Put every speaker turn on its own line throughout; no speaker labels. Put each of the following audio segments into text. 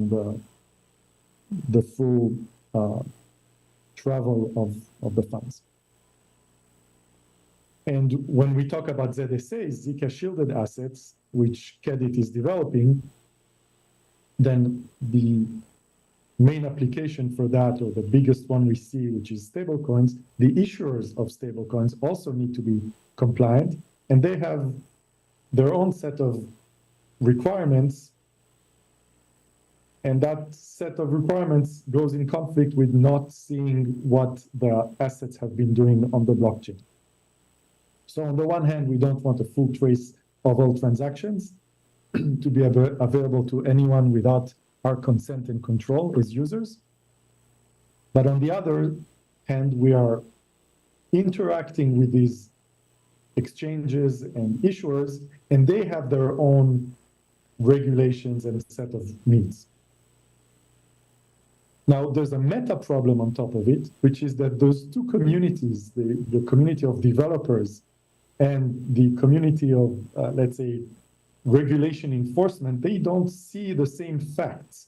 the full travel of the funds. And when we talk about ZSAs, Zcash shielded assets, which Kedit is developing, then the main application for that, or the biggest one we see, which is stablecoins, the issuers of stablecoins also need to be compliant, and they have their own set of requirements, and that set of requirements goes in conflict with not seeing what the assets have been doing on the blockchain. So on the one hand, we don't want a full trace of all transactions to be available to anyone without our consent and control as users. But on the other hand, we are interacting with these exchanges and issuers, and they have their own regulations and set of needs. Now, there's a meta problem on top of it, which is that those two communities, the community of developers and the community of, let's say, regulation enforcement, they don't see the same facts.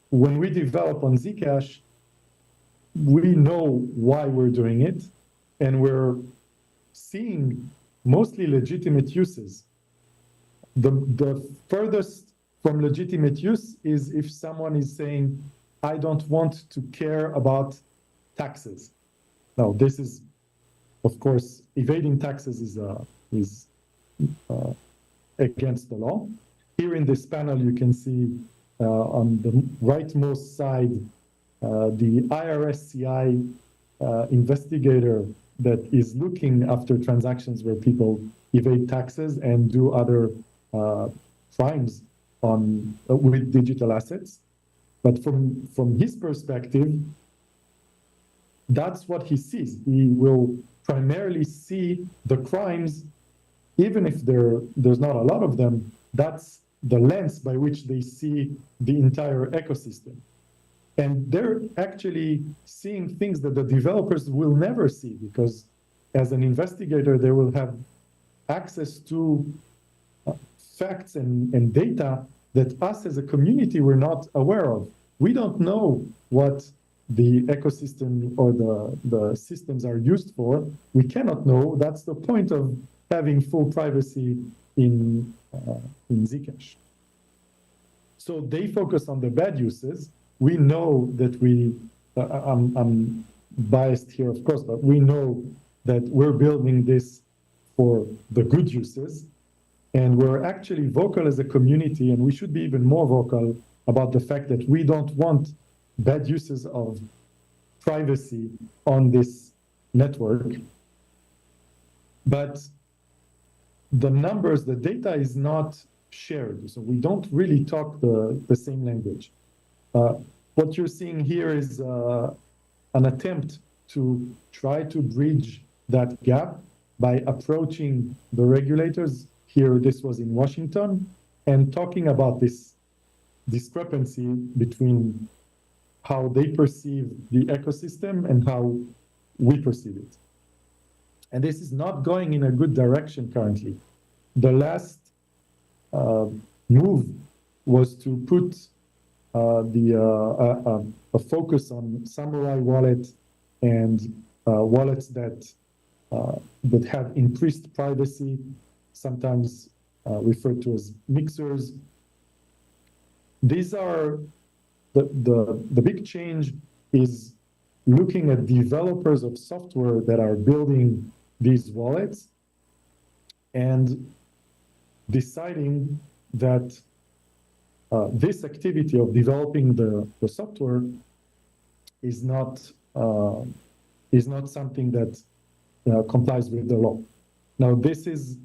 When we develop on Zcash, we know why we're doing it, and we're seeing mostly legitimate uses. The furthest from legitimate use is if someone is saying, I don't want to care about taxes. Now, this is, of course, evading taxes is against the law. Here in this panel, you can see on the rightmost side, the IRSCI investigator that is looking after transactions where people evade taxes and do other crimes with digital assets. But from his perspective, that's what he sees. He will primarily see the crimes, even if there's not a lot of them. That's the lens by which they see the entire ecosystem. And they're actually seeing things that the developers will never see, because as an investigator, they will have access to facts and data that us as a community we're not aware of. We don't know what the ecosystem or the systems are used for. We cannot know. That's the point of having full privacy in Zcash. So they focus on the bad uses. We know that I'm biased here, of course, but we know that we're building this for the good uses. And we're actually vocal as a community, and we should be even more vocal about the fact that we don't want bad uses of privacy on this network. But the numbers, the data is not shared, so we don't really talk the same language. What you're seeing here is an attempt to try to bridge that gap by approaching the regulators. Here, this was in Washington, and talking about this discrepancy between how they perceive the ecosystem and how we perceive it. And this is not going in a good direction currently. The last move was to put a focus on Samurai Wallet and wallets that have increased privacy, sometimes referred to as mixers. These are the big change is looking at developers of software that are building these wallets and deciding that this activity of developing the software is not something that complies with the law. Now, this is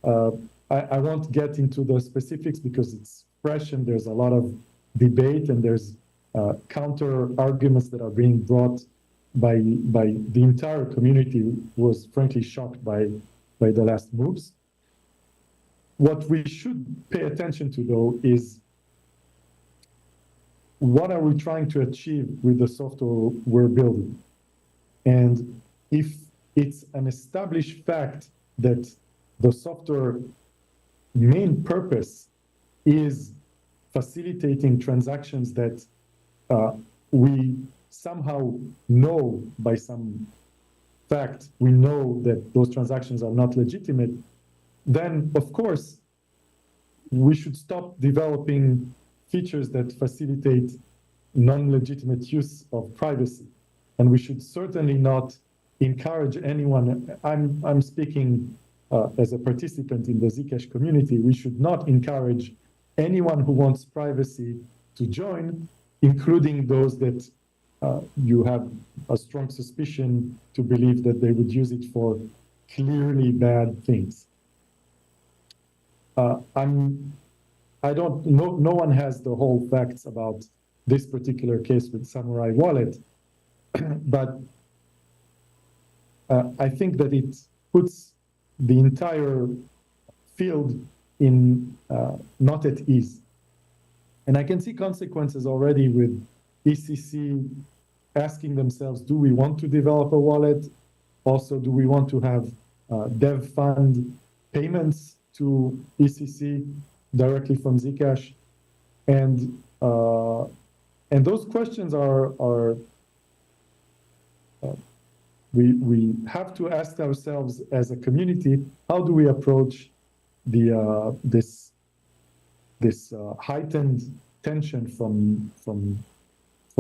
I won't get into the specifics because it's fresh and there's a lot of debate and there's counter arguments that are being brought by the entire community. Was frankly shocked by the last moves. What we should pay attention to, though, is what are we trying to achieve with the software we're building? And if it's an established fact that the software main purpose is facilitating transactions that we somehow know by some fact, we know that those transactions are not legitimate, then of course we should stop developing features that facilitate non-legitimate use of privacy. And we should certainly not encourage anyone. I'm speaking as a participant in the Zcash community. We should not encourage anyone who wants privacy to join, including those that you have a strong suspicion to believe that they would use it for clearly bad things. I don't know, no one has the whole facts about this particular case with Samurai Wallet, but I think that it puts the entire field in not at ease. And I can see consequences already with ECC asking themselves, do we want to develop a wallet? Also, do we want to have dev fund payments to ECC directly from Zcash? And those questions are we have to ask ourselves as a community, how do we approach the this heightened tension from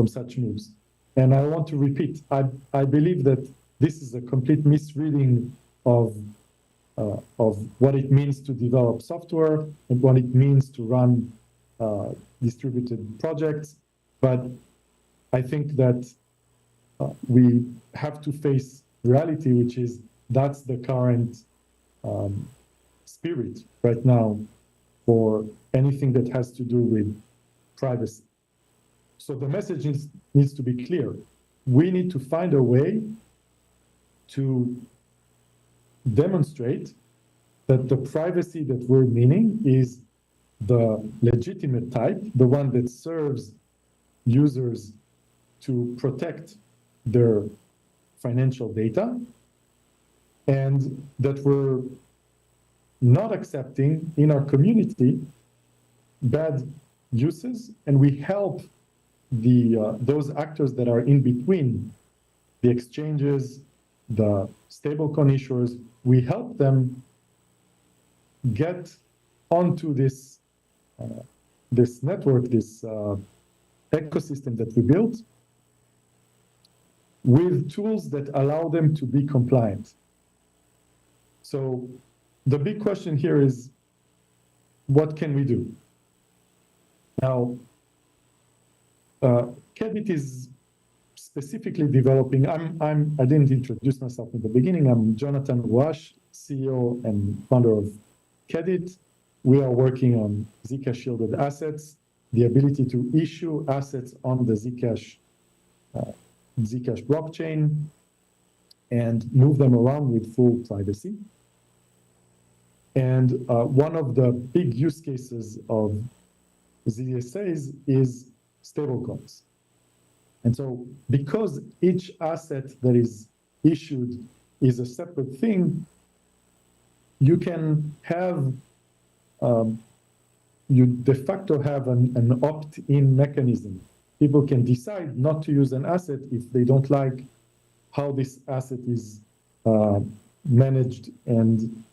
such moves? And I want to repeat, I believe that this is a complete misreading of what it means to develop software and what it means to run distributed projects. But I think that we have to face reality, which is that's the current spirit right now for anything that has to do with privacy. So the message needs to be clear. We need to find a way to demonstrate that the privacy that we're meaning is the legitimate type, the one that serves users to protect their financial data, and that we're not accepting in our community bad uses, and we help those actors that are in between the exchanges, the stablecoin issuers, we help them get onto this this network, this ecosystem that we built, with tools that allow them to be compliant. So the big question here is, what can we do? Now, Kedit is specifically developing, I didn't introduce myself in the beginning. I'm Jonathan Wash, CEO and founder of Kedit. We are working on Zcash shielded assets, the ability to issue assets on the Zcash blockchain and move them around with full privacy. And one of the big use cases of ZSAs is stablecoins. And so because each asset that is issued is a separate thing, you can have, you de facto have an opt-in mechanism. People can decide not to use an asset if they don't like how this asset is managed and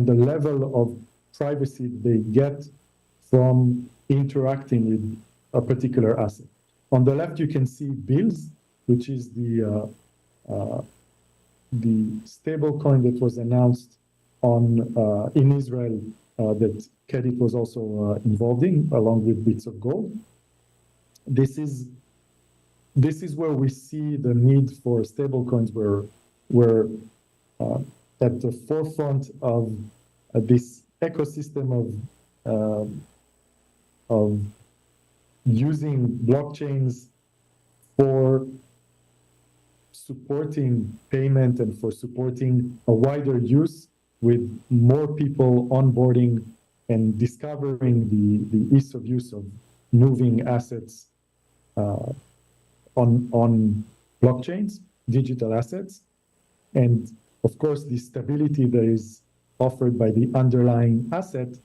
the level of privacy they get from interacting with a particular asset. On the left, you can see Bills, which is the stable coin that was announced on in Israel that Kedit was also involved in, along with bits of gold. This is where we see the need for stable coins, where we're at the forefront of this ecosystem of using blockchains for supporting payment and for supporting a wider use, with more people onboarding and discovering the ease of use of moving assets on blockchains, digital assets. And of course, the stability that is offered by the underlying asset,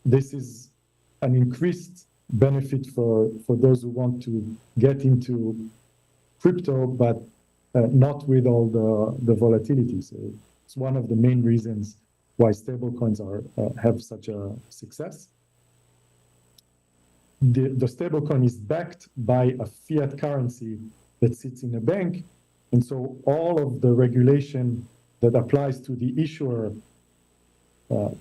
this is an increased benefit for those who want to get into crypto, but not with all the volatility. So it's one of the main reasons why stablecoins have such a success. The stablecoin is backed by a fiat currency that sits in a bank, and so all of the regulation that applies to the issuer,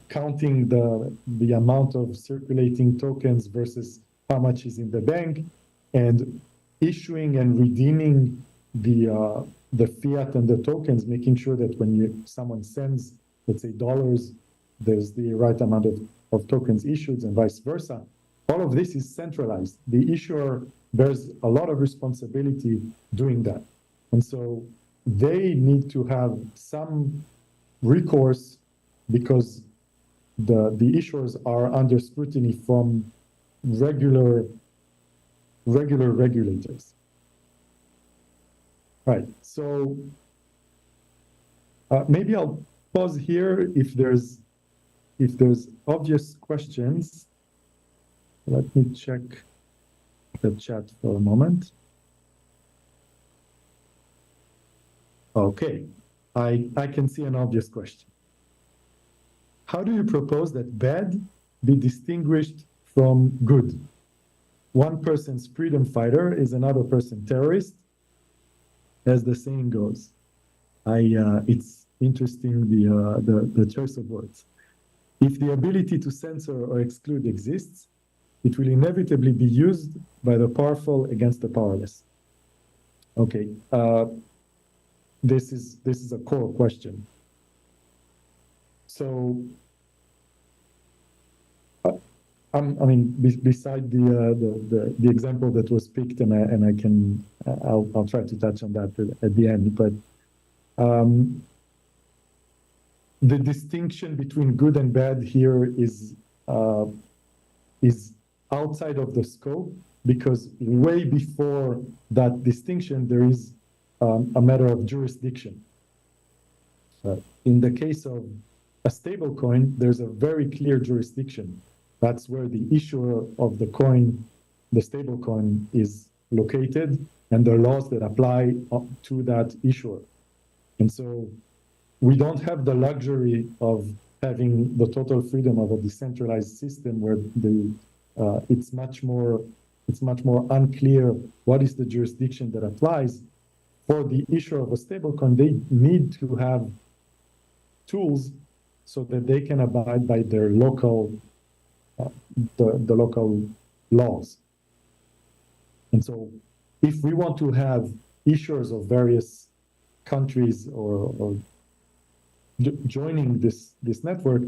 counting the amount of circulating tokens versus how much is in the bank, and issuing and redeeming the fiat and the tokens, making sure that when someone sends, let's say, dollars, there's the right amount of tokens issued and vice versa. All of this is centralized. The issuer bears a lot of responsibility doing that. And so they need to have some recourse because the issuers are under scrutiny from regular regulators. Right, so maybe I'll pause here if there's obvious questions. Let me check the chat for a moment. Okay, I can see an obvious question. How do you propose that bad be distinguished from good? One person's freedom fighter is another person terrorist, as the saying goes. It's interesting the choice of words. If the ability to censor or exclude exists, it will inevitably be used by the powerful against the powerless. Okay, this is a core question. So, I mean, beside the example that was picked, and I'll try to touch on that at the end, but the distinction between good and bad here is outside of the scope, because way before that distinction, there is a matter of jurisdiction. In the case of a stable coin, there's a very clear jurisdiction. That's where the issuer of the coin, the stable coin, is located, and the laws that apply to that issuer. And so we don't have the luxury of having the total freedom of a decentralized system where it's much more unclear what is the jurisdiction that applies. For the issuer of a stablecoin, they need to have tools so that they can abide by their local the local laws. And so if we want to have issuers of various countries or joining this network,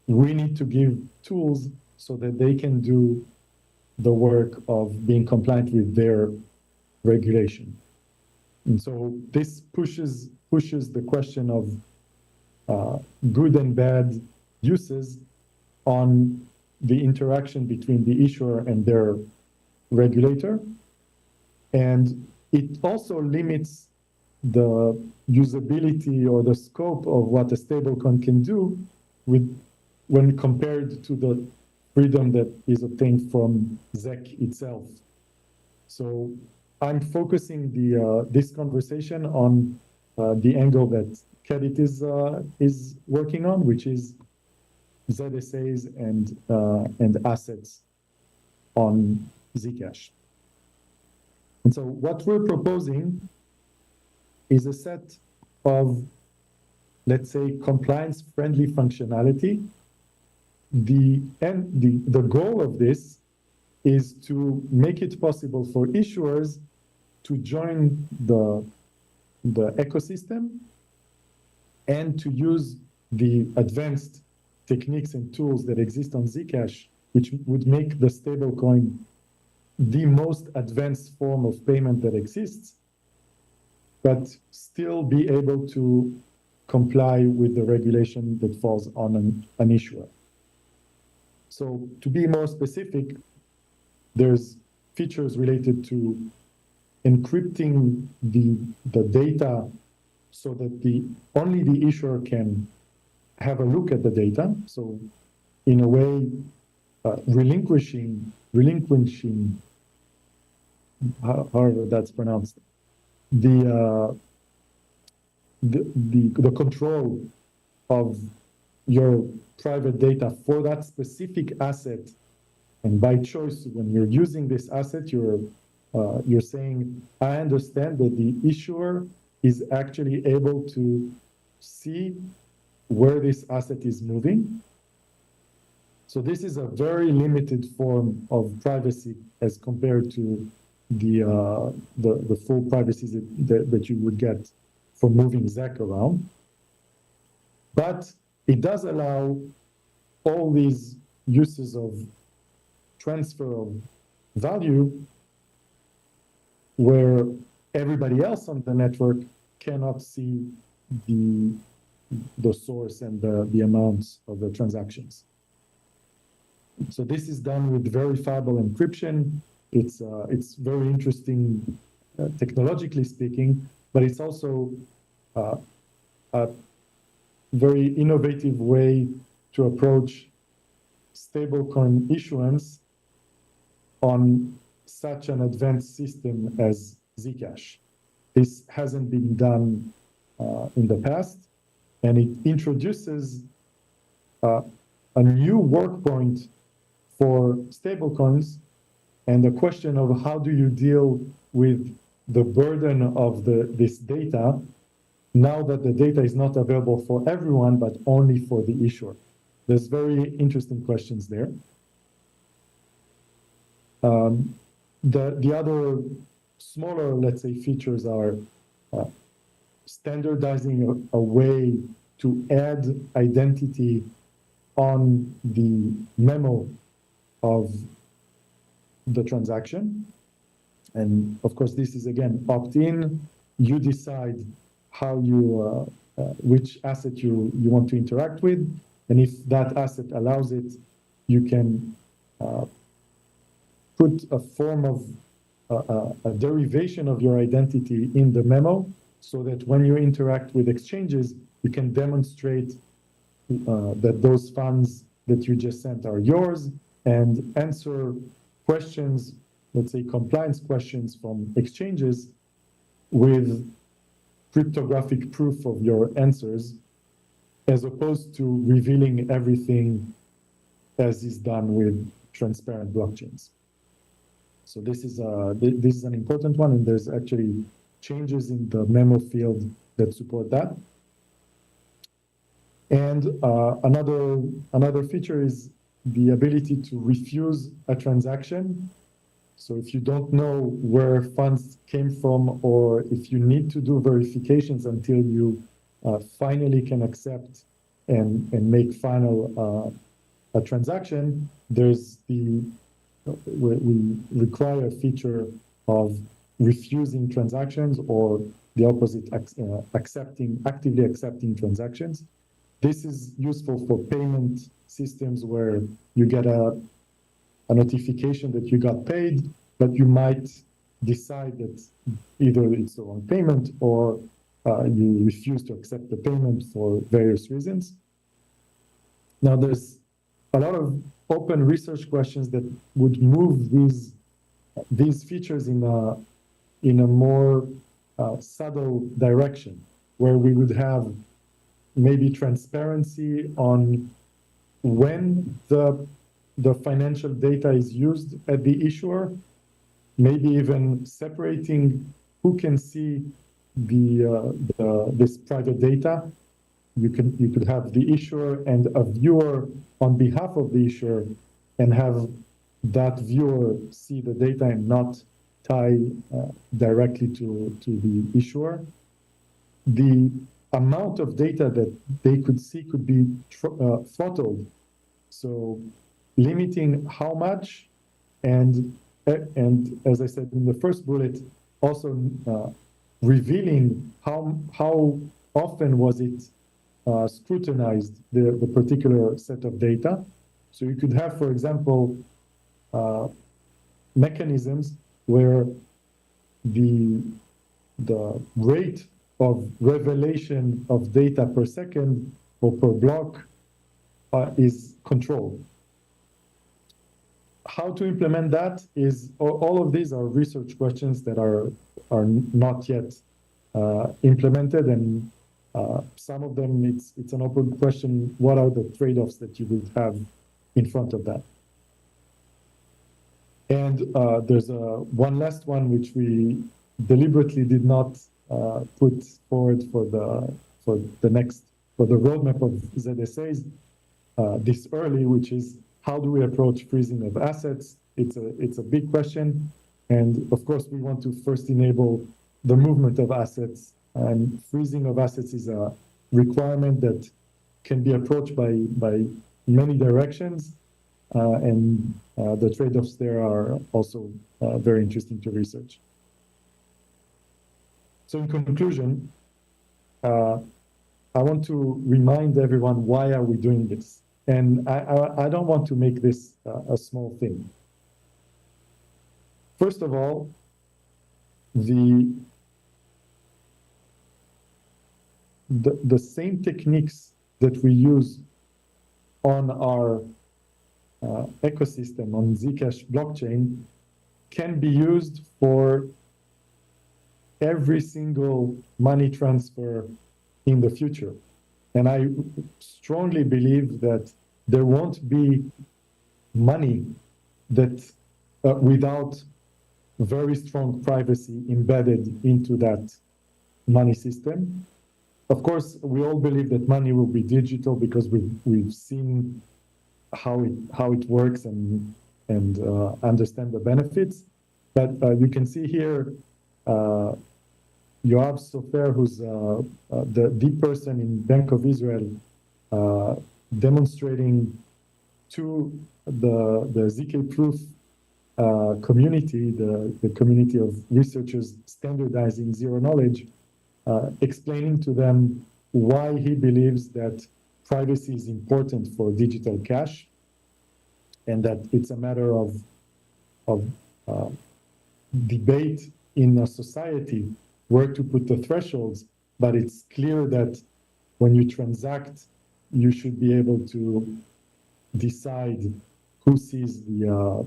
we need to give tools so that they can do the work of being compliant with their regulation. And so this pushes the question of good and bad uses on the interaction between the issuer and their regulator. And it also limits the usability or the scope of what a stablecoin can do when compared to the freedom that is obtained from ZEC itself. So I'm focusing this conversation on the angle that Kedit is working on, which is ZSAs and assets on Zcash. And so what we're proposing is a set of, let's say, compliance-friendly functionality. The goal of this is to make it possible for issuers to join the ecosystem and to use the advanced techniques and tools that exist on Zcash, which would make the stablecoin the most advanced form of payment that exists, but still be able to comply with the regulation that falls on an issuer. So to be more specific, there's features related to encrypting the data so that only the issuer can have a look at the data. So in a way, relinquishing, however that's pronounced, the control of your private data for that specific asset. And by choice, when you're using this asset, you're saying, I understand that the issuer is actually able to see where this asset is moving. So this is a very limited form of privacy as compared to the full privacy that you would get for moving Zec around. But it does allow all these uses of transfer of value where everybody else on the network cannot see the source and the amounts of the transactions. So this is done with verifiable encryption. It's very interesting technologically speaking, but it's also a very innovative way to approach stablecoin issuance on such an advanced system as Zcash. This hasn't been done in the past, and it introduces a new work point for stablecoins and the question of how do you deal with the burden of this data now that the data is not available for everyone, but only for the issuer. There's very interesting questions there. The other smaller, let's say, features are standardizing a way to add identity on the memo of the transaction. And of course, this is again opt-in. You decide how you, which asset you want to interact with. And if that asset allows it, you can put a form of a derivation of your identity in the memo so that when you interact with exchanges, you can demonstrate that those funds that you just sent are yours and answer questions, let's say compliance questions from exchanges with cryptographic proof of your answers, as opposed to revealing everything as is done with transparent blockchains. So this is an important one, and there's actually changes in the memo field that support that. And another feature is the ability to refuse a transaction. So if you don't know where funds came from, or if you need to do verifications until you finally can accept and make final a transaction, there's we require a feature of refusing transactions, or the opposite, actively accepting transactions. This is useful for payment systems where you get a notification that you got paid, but you might decide that either it's the wrong payment or you refuse to accept the payment for various reasons. Now, there's a lot of open research questions that would move these features in a more subtle direction, where we would have maybe transparency on when the financial data is used at the issuer, maybe even separating who can see this private data. You could have the issuer and a viewer on behalf of the issuer, and have that viewer see the data and not tie directly to the issuer. The amount of data that they could see could be throttled. So limiting how much, and as I said in the first bullet, also revealing how often was it scrutinized, the particular set of data. So you could have, for example, mechanisms where the rate of revelation of data per second or per block is controlled. how to implement that is, all of these are research questions that are not yet implemented, and some of them it's an open question. What are the trade-offs that you would have in front of that? And there's one last one which we deliberately did not put forward for the roadmap of ZSAs this early, which is how do we approach freezing of assets? It's a big question, and of course we want to first enable the movement of assets, and freezing of assets is a requirement that can be approached by many directions, and the trade-offs there are also very interesting to research. So in conclusion, I want to remind everyone, why are we doing this? And I don't want to make this a small thing. First of all, the same techniques that we use on our ecosystem, on Zcash blockchain, can be used for every single money transfer in the future. And I strongly believe that there won't be money that without very strong privacy embedded into that money system. Of course, we all believe that money will be digital because we've seen how it works and understand the benefits. But you can see here Yoav Sofer, who's the person in Bank of Israel, demonstrating to the ZK proof community, the community of researchers standardizing zero knowledge, explaining to them why he believes that privacy is important for digital cash, and that it's a matter of debate in a society where to put the thresholds, but it's clear that when you transact, you should be able to decide who sees the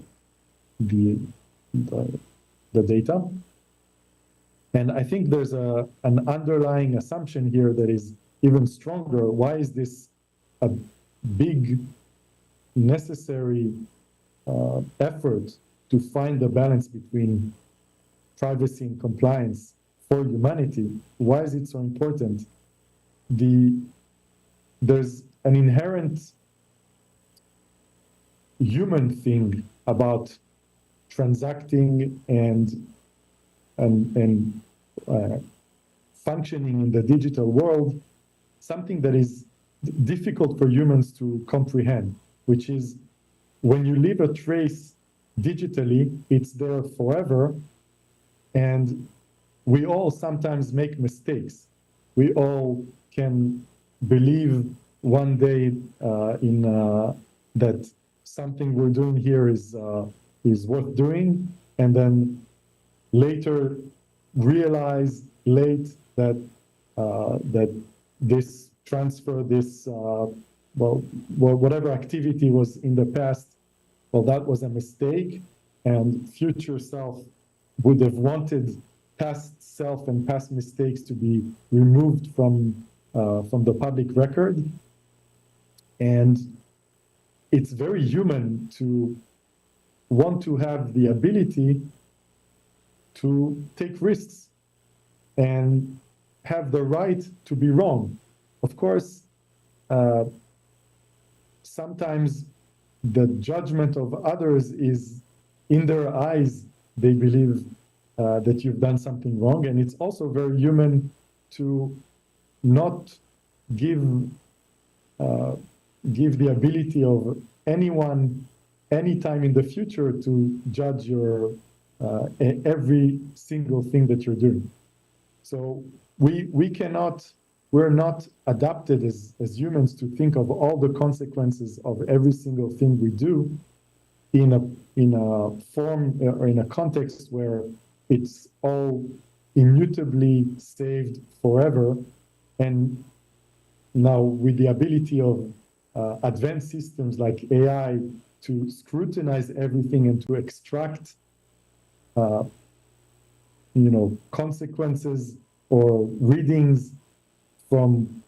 data. And I think there's an underlying assumption here that is even stronger. Why is this a big necessary effort to find the balance between privacy and compliance for humanity? Why is it so important? There's an inherent human thing about transacting and functioning in the digital world, something that is difficult for humans to comprehend, which is when you leave a trace digitally, it's there forever, and we all sometimes make mistakes. We all can believe one day that something we're doing here is worth doing, and then later realize that this transfer, whatever activity was in the past, that was a mistake, and future self would have wanted past self and past mistakes to be removed from the public record. And it's very human to want to have the ability to take risks and have the right to be wrong. Of course, sometimes the judgment of others is, in their eyes, they believe that you've done something wrong. And it's also very human to not give the ability of anyone, anytime in the future, to judge your every single thing that you're doing. So we're not adapted as humans to think of all the consequences of every single thing we do in a form or in a context where it's all immutably saved forever. And now with the ability of advanced systems like AI to scrutinize everything and to extract, consequences or readings from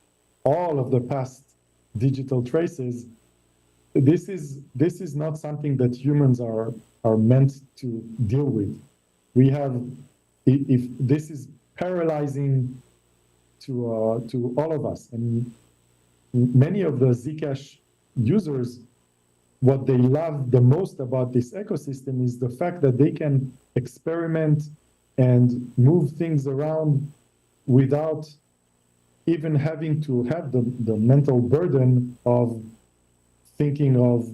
all of the past digital traces. This is not something that humans are meant to deal with. We have, if this is paralyzing to all of us, and many of the Zcash users, what they love the most about this ecosystem is the fact that they can experiment and move things around without even having to have the mental burden of thinking of,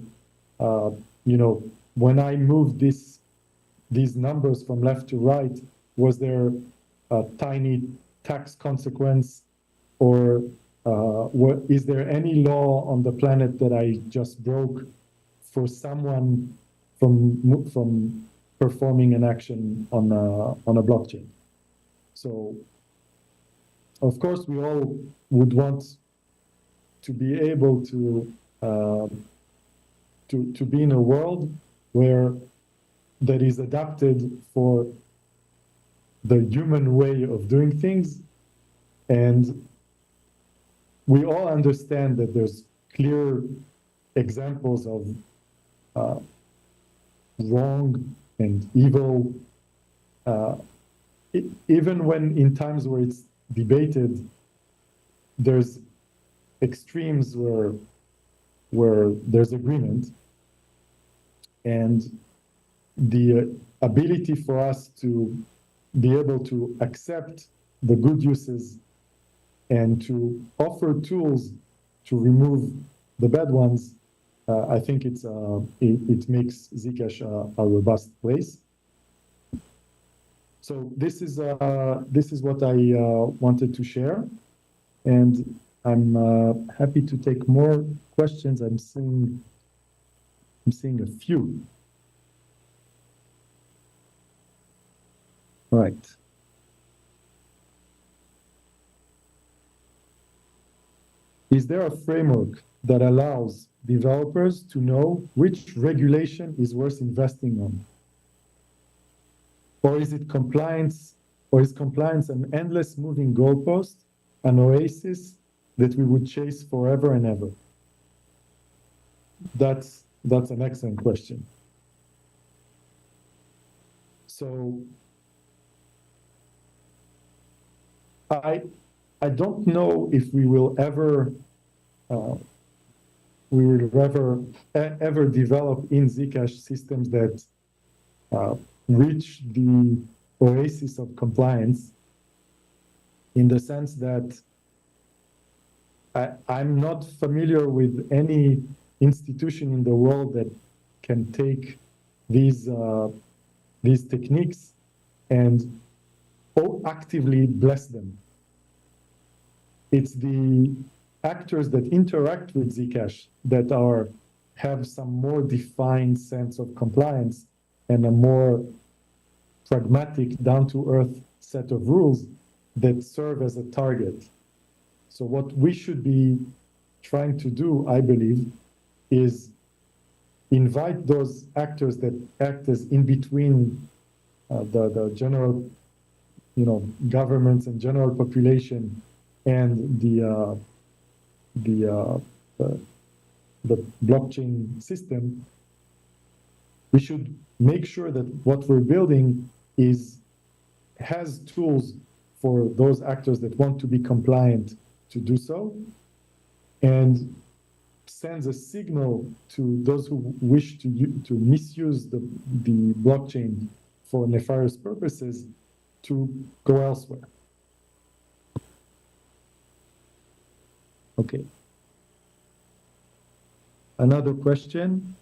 when I moved these numbers from left to right, was there a tiny tax consequence, or is there any law on the planet that I just broke for someone from performing an action on a blockchain? So, of course, we all would want to be able to be in a world where that is adapted for the human way of doing things, and we all understand that there's clear examples of wrong and evil, even when in times where it's debated, there's extremes where there's agreement, and the ability for us to be able to accept the good uses and to offer tools to remove the bad ones, I think it makes Zcash a robust place. So this is what I wanted to share, and I'm happy to take more questions. I'm seeing a few. All right. Is there a framework that allows developers to know which regulation is worth investing on? Or is it compliance, or is compliance an endless moving goalpost, an oasis that we would chase forever and ever? That's an excellent question. So I don't know if we will ever develop in Zcash systems that reach the oasis of compliance, in the sense that I'm not familiar with any institution in the world that can take these techniques and actively bless them. It's the actors that interact with Zcash that have some more defined sense of compliance and a more pragmatic, down-to-earth set of rules that serve as a target. So what we should be trying to do, I believe, is invite those actors that act as in between the general, governments and general population and the blockchain system. We should make sure that what we're building has tools for those actors that want to be compliant to do so, and sends a signal to those who wish to misuse the blockchain for nefarious purposes to go elsewhere. Okay. Another question.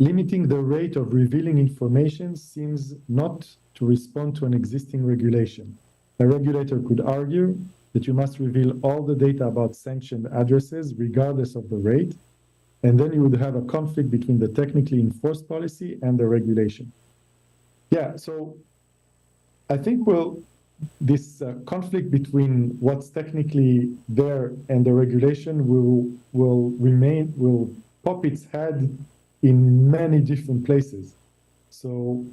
Limiting the rate of revealing information seems not to respond to an existing regulation. A regulator could argue that you must reveal all the data about sanctioned addresses regardless of the rate, and then you would have a conflict between the technically enforced policy and the regulation. Yeah, so I think this conflict between what's technically there and the regulation will pop its head in many different places. So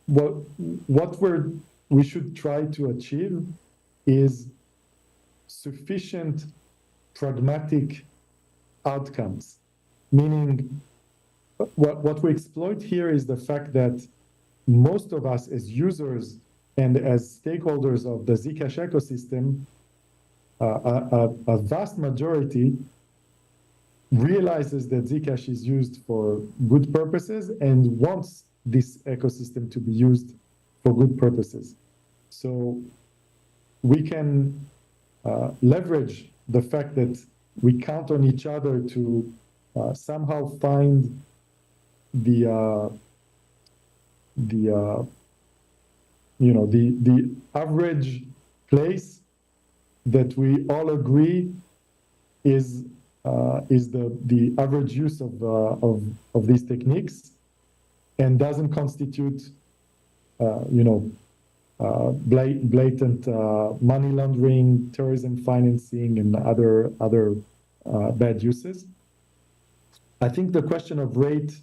what we should try to achieve is sufficient pragmatic outcomes, meaning what we exploit here is the fact that most of us as users and as stakeholders of the Zcash ecosystem, a vast majority realizes that Zcash is used for good purposes and wants this ecosystem to be used for good purposes. So we can leverage the fact that we count on each other to somehow find the average place that we all agree is the average use of these techniques, and doesn't constitute blatant money laundering, terrorism financing, and other bad uses. I think the question of rate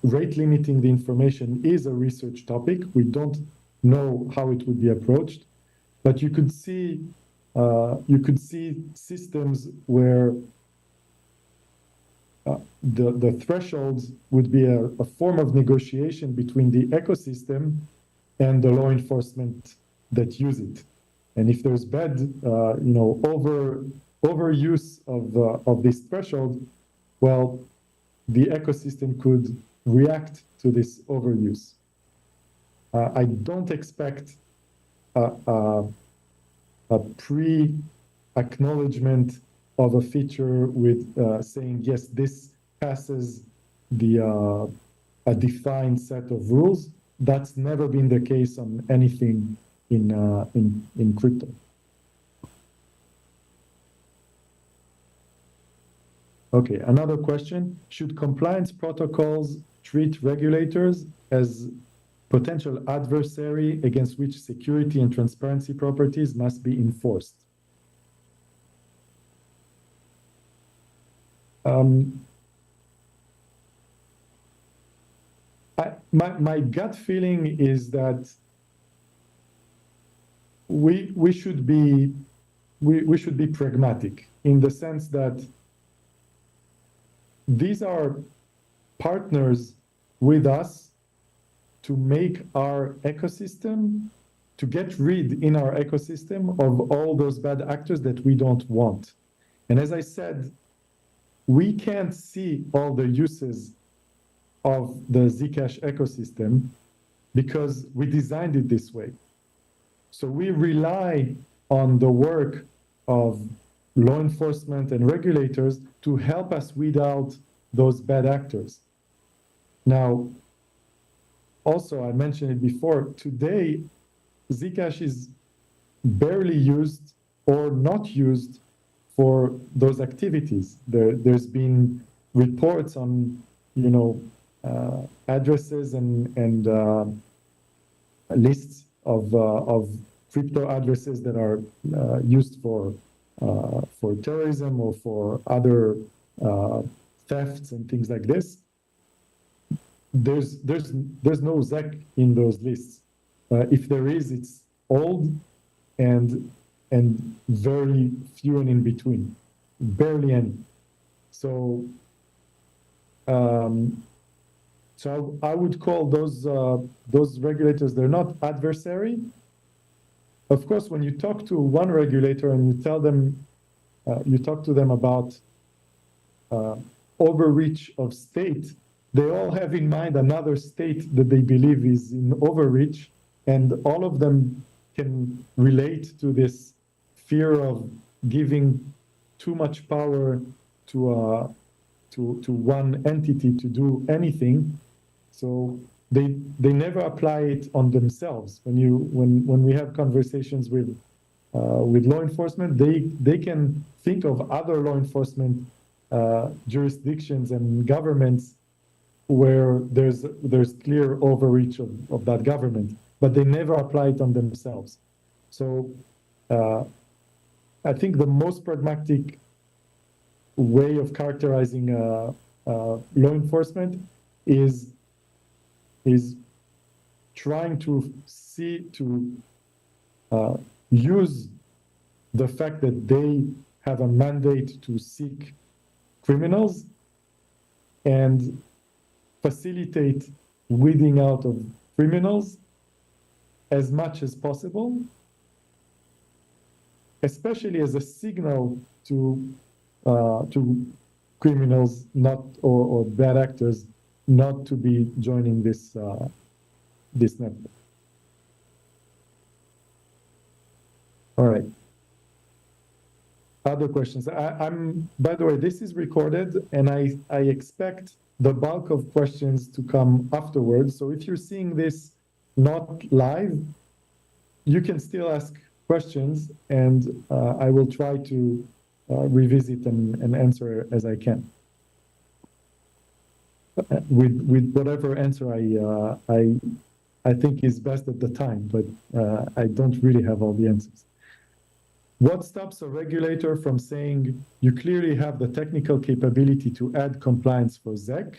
limiting the information is a research topic. We don't know how it would be approached, but you could see systems where the thresholds would be a form of negotiation between the ecosystem and the law enforcement that use it. And if there's bad, overuse of this threshold, well, the ecosystem could react to this overuse. I don't expect a pre-acknowledgement of a feature with saying, yes, this passes a defined set of rules. That's never been the case on anything in crypto. Okay, another question. Should compliance protocols treat regulators as potential adversary against which security and transparency properties must be enforced? My gut feeling is that we should be pragmatic in the sense that these are partners with us to make our ecosystem, to get rid in our ecosystem of all those bad actors that we don't want. And as I said, we can't see all the uses of the Zcash ecosystem because we designed it this way. So we rely on the work of law enforcement and regulators to help us weed out those bad actors. Now, also, I mentioned it before, today, Zcash is barely used or not used for those activities. There's been reports on, addresses and lists of crypto addresses that are used for terrorism or for other thefts and things like this. There's no ZEC in those lists. If there is, it's old and very few and in between, barely any. So I would call those regulators, they're not adversary. Of course, when you talk to one regulator and you tell them, you talk to them about overreach of state, they all have in mind another state that they believe is in overreach, and all of them can relate to this fear of giving too much power to one entity to do anything. So they never apply it on themselves. When we have conversations with law enforcement, they can think of other law enforcement jurisdictions and governments where there's clear overreach of that government, but they never apply it on themselves. So I think the most pragmatic way of characterizing law enforcement is trying to use the fact that they have a mandate to seek criminals and facilitate weeding out of criminals as much as possible, especially as a signal to criminals not or bad actors not to be joining this network. All right. Other questions? I'm, by the way, this is recorded, and I expect the bulk of questions to come afterwards. So if you're seeing this not live, you can still ask questions, and I will try to revisit and answer as I can. With whatever answer I think is best at the time, but I don't really have all the answers. What stops a regulator from saying you clearly have the technical capability to add compliance for ZEC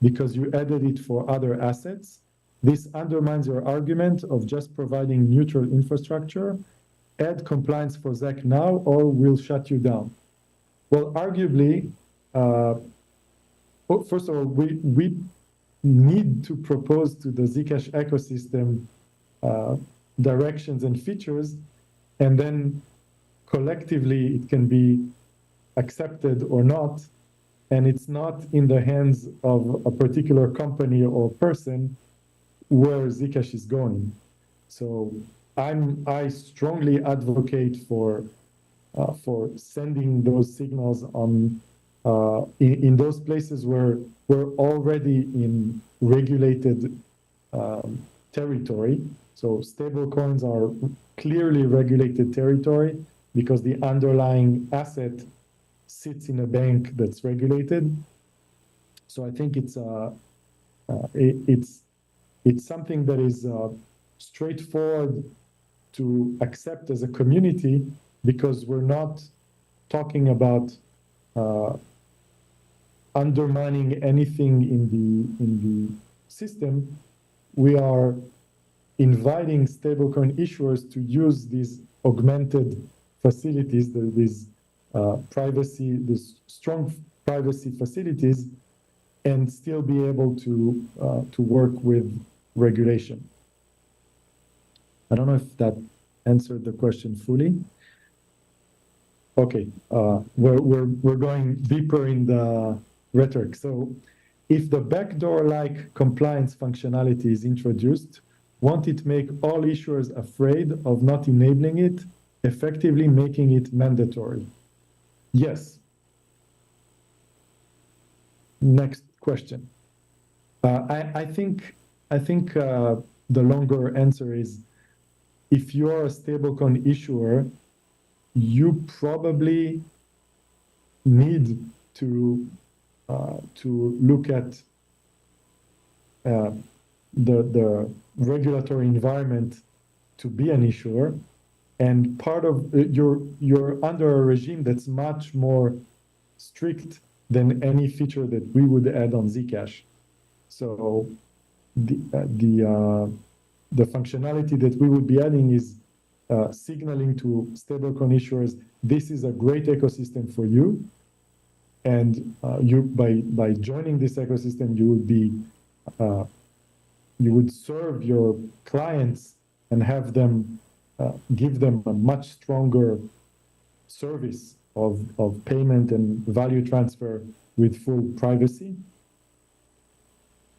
because you added it for other assets? This undermines your argument of just providing neutral infrastructure. Add compliance for ZEC now or we'll shut you down. Well, arguably, first of all, we need to propose to the Zcash ecosystem directions and features, and then collectively it can be accepted or not, and it's not in the hands of a particular company or person where Zcash is going. So I strongly advocate for sending those signals on in those places where we're already in regulated territory. So stable coins are clearly regulated territory because the underlying asset sits in a bank that's regulated. So I think it's something that is straightforward to accept as a community, because we're not talking about undermining anything in the system. We are inviting stablecoin issuers to use these augmented facilities, these strong privacy facilities, and still be able to work with regulation. I don't know if that answered the question fully. Okay, we're going deeper in the rhetoric. So if the backdoor-like compliance functionality is introduced, won't it make all issuers afraid of not enabling it, effectively making it mandatory? Yes. Next question. I think the longer answer is, if you're a stablecoin issuer, you probably need to look at the regulatory environment to be an issuer, and part of you're under a regime that's much more strict than any feature that we would add on Zcash. So the functionality that we would be adding is signaling to stablecoin issuers, this is a great ecosystem for you, and you by joining this ecosystem, you would be you would serve your clients and have them give them a much stronger service of payment and value transfer with full privacy.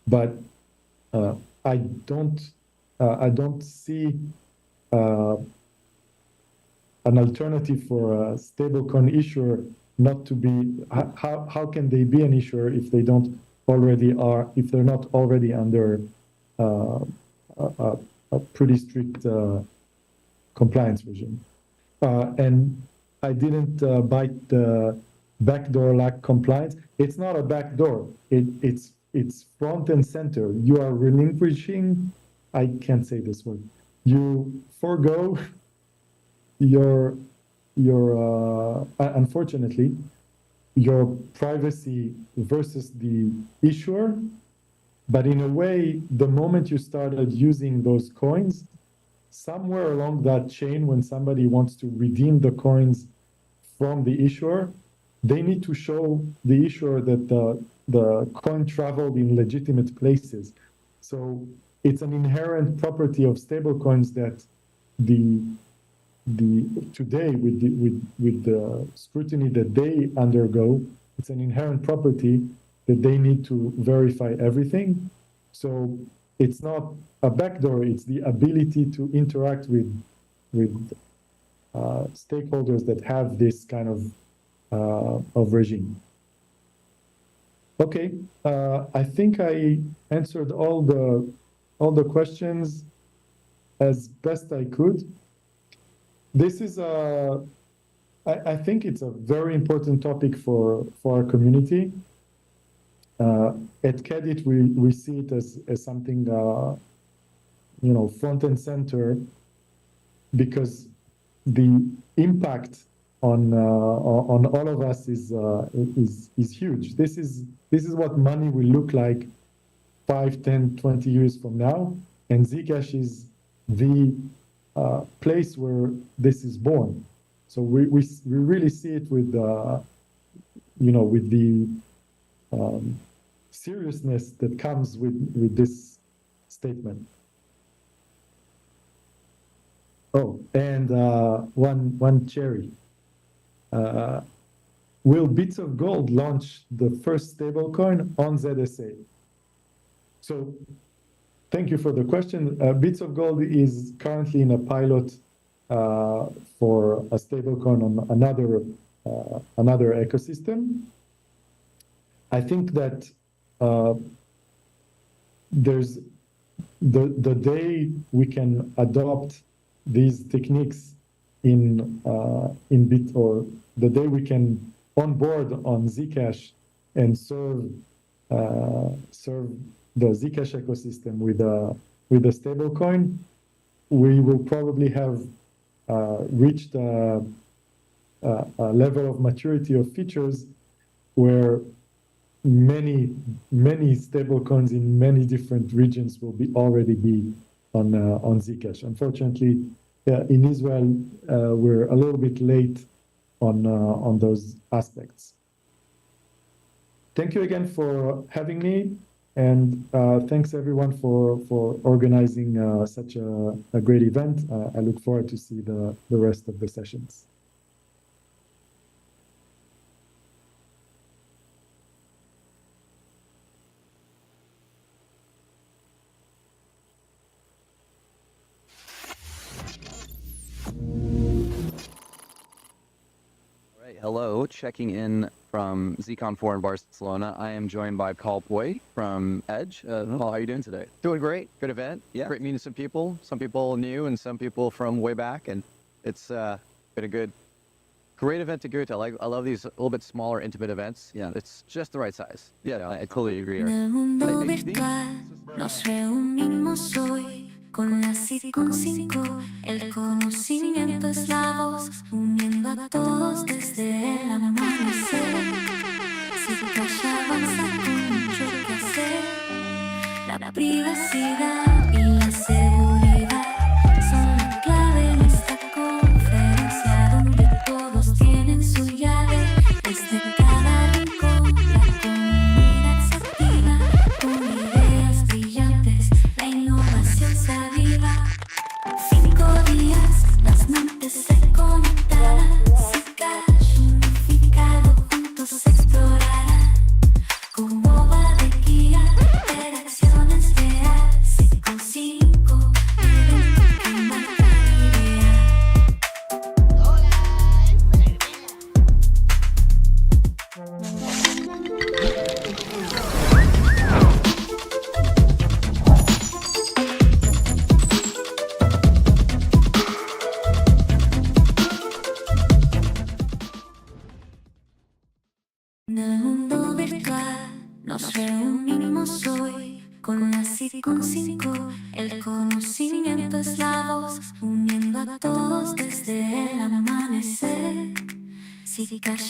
But I don't see an alternative for a stablecoin issuer not to be. How can they be an issuer if they don't already are? If they're not already under a pretty strict compliance regime? And I didn't bite the backdoor lack compliance. It's not a backdoor. It's front and center. You are relinquishing. I can't say this word. You forego your unfortunately, your privacy versus the issuer. But in a way, the moment you started using those coins, somewhere along that chain, when somebody wants to redeem the coins from the issuer, they need to show the issuer that the coin traveled in legitimate places. So it's an inherent property of stablecoins that today with the scrutiny that they undergo, it's an inherent property that they need to verify everything. So it's not a backdoor, it's the ability to interact with stakeholders that have this kind of regime. Okay, I think I answered all the questions as best I could. This is I think it's a very important topic for our community. At Kedit, we see it as something front and center, because the impact on all of us is huge. This is what money will look like 5, 10, 20 years from now, and Zcash is the place where this is born. So we really see it with with the seriousness that comes with this statement. Oh, and one cherry. Will Bits of Gold launch the first stablecoin on ZSA? So thank you for the question. Bits of Gold is currently in a pilot for a stablecoin on another ecosystem. I think that there's the day we can adopt these techniques in Bit, or the day we can onboard on Zcash and serve the Zcash ecosystem with a stablecoin, we will probably have reached a level of maturity of features where many stablecoins in many different regions will already be on Zcash. Unfortunately, in Israel, we're a little bit late on those aspects. Thank you again for having me, and thanks everyone for organizing such a great event. I look forward to see the rest of the sessions.
Hello, checking in from ZconV in Barcelona. I am joined by Paul Boy from Edge. Paul, how are you doing today? Doing great. Good event. Yeah. Great meeting some people new and some people from way back. And it's been a great event to go to. I love these a little bit smaller, intimate events. Yeah, it's just the right size. Yeah, I totally agree.
Con la ZconV, el conocimiento es la voz, uniendo a todos desde el amanecer. Zcash avanza con mucho que hacer. La privacidad y la seguridad son la clave en esta conferencia, donde todos tienen su llave. Desde cada rincón, la comunidad se activa con ideas brillantes. La innovación se aviva. 5 días, las mentes se conectarán. Zcash unificado, juntos explorarán. Como va de guía, interacciones reales. ZconV, evento que marca la idea. En el mundo virtual nos reunimos hoy con la ZconV. El conocimiento es la voz, uniendo a todos desde el amanecer. Zcash